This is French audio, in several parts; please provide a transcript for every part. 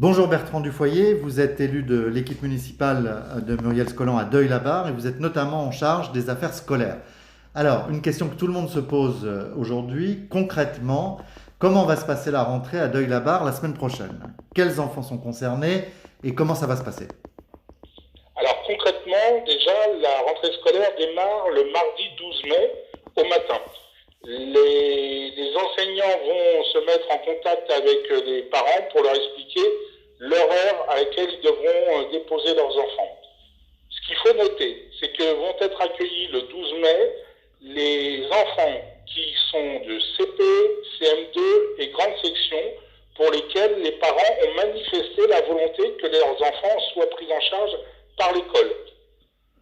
Bonjour Bertrand Dufoyer, vous êtes élu de l'équipe municipale de Muriel-Scolan à Deuil-la-Barre et vous êtes notamment en charge des affaires scolaires. Alors, une question que tout le monde se pose aujourd'hui, concrètement, comment va se passer la rentrée à Deuil-la-Barre la semaine prochaine? Quels enfants sont concernés et comment ça va se passer? Alors concrètement, déjà, la rentrée scolaire démarre le mardi 12 mai au matin. Les enseignants vont se mettre en contact avec les parents pour leur expliquer l'horaire à laquelle ils devront déposer leurs enfants. Ce qu'il faut noter, c'est que vont être accueillis le 12 mai les enfants qui sont de CP, CM2 et grande section pour lesquels les parents ont manifesté la volonté que leurs enfants soient pris en charge par l'école.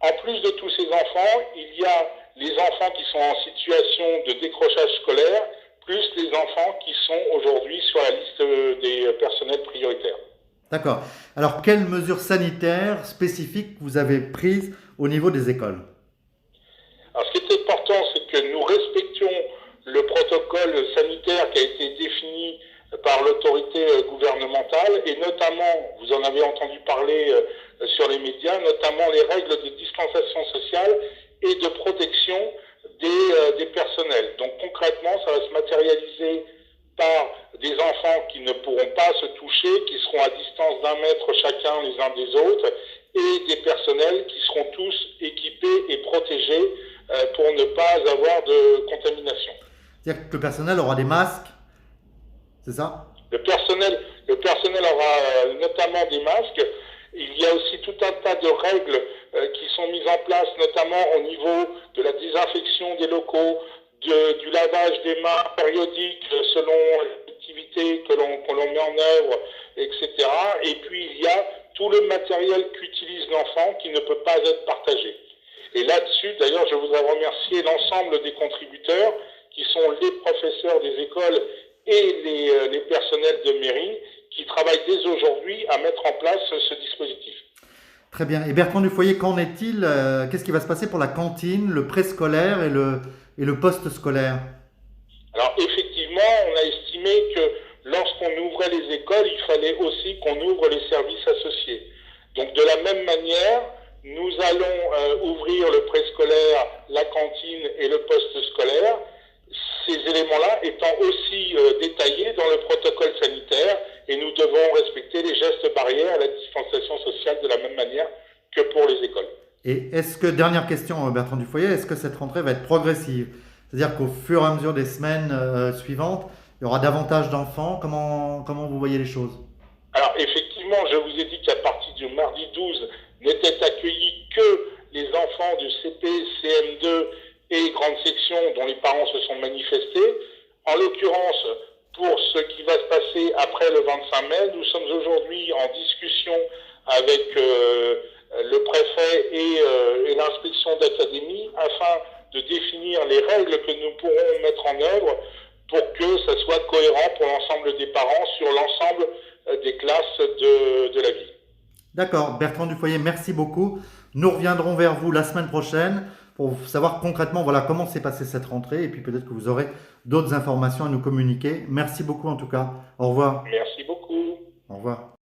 En plus de tous ces enfants, il y a les enfants qui sont en situation de décrochage scolaire, plus les enfants qui sont aujourd'hui sur la liste des personnels prioritaires. D'accord. Alors, quelles mesures sanitaires spécifiques vous avez prises au niveau des écoles? Alors ce qui est important, c'est que nous respections le protocole sanitaire qui a été défini par l'autorité gouvernementale et notamment, vous en avez entendu parler sur les médias, notamment les règles de distanciation sociale et de protection des personnels. Donc concrètement, ça va se matérialiser par des enfants qui ne pourront pas se toucher, qui seront à distance d'un mètre chacun les uns des autres, et des personnels qui seront tous équipés et protégés pour ne pas avoir de contamination. C'est-à-dire que le personnel aura des masques, c'est ça? Le personnel aura notamment des masques. Il y a aussi tout un tas de règles qui sont mises en place, notamment au niveau de la désinfection des locaux, du lavage des mains périodique selon l'activité que l'on met en œuvre, etc. Et puis il y a tout le matériel qu'utilise l'enfant qui ne peut pas être partagé. Et là-dessus, d'ailleurs, je voudrais remercier l'ensemble des contributeurs qui sont les professeurs des écoles et les personnels de mairie qui travaillent dès aujourd'hui à mettre en place ce dispositif. Très bien. Et Bertrand Dufoyer, qu'en est-il? Qu'est-ce qui va se passer pour la cantine, le préscolaire et le post-scolaire? Alors effectivement, on a estimé que lorsqu'on ouvrait les écoles, il fallait aussi qu'on ouvre les services associés. Donc de la même manière, nous allons ouvrir le préscolaire, la cantine et le poste scolaire, ces éléments-là étant aussi détaillés dans le protocole sanitaire et nous devons respecter les gestes barrières et la distanciation sociale de la même manière que pour les écoles. Et est-ce que, dernière question Bertrand Dufoyer, est-ce que cette rentrée va être progressive? C'est-à-dire qu'au fur et à mesure des semaines suivantes, il y aura davantage d'enfants. Comment vous voyez les choses? Alors effectivement, je vous ai dit qu'à partir du mardi 12, n'étaient accueillis que les enfants du CP, CM2 et grande section dont les parents se sont manifestés. En l'occurrence, pour ce qui va se passer après le 25 mai, nous sommes aujourd'hui en discussion avec le préfet et l'inspection d'académie afin de définir les règles que nous pourrons mettre en œuvre pour que ça soit cohérent pour l'ensemble des parents sur l'ensemble des classes de la ville. D'accord, Bertrand Dufoyer, merci beaucoup. Nous reviendrons vers vous la semaine prochaine pour savoir concrètement voilà, comment s'est passée cette rentrée et puis peut-être que vous aurez d'autres informations à nous communiquer. Merci beaucoup en tout cas. Au revoir. Merci beaucoup. Au revoir.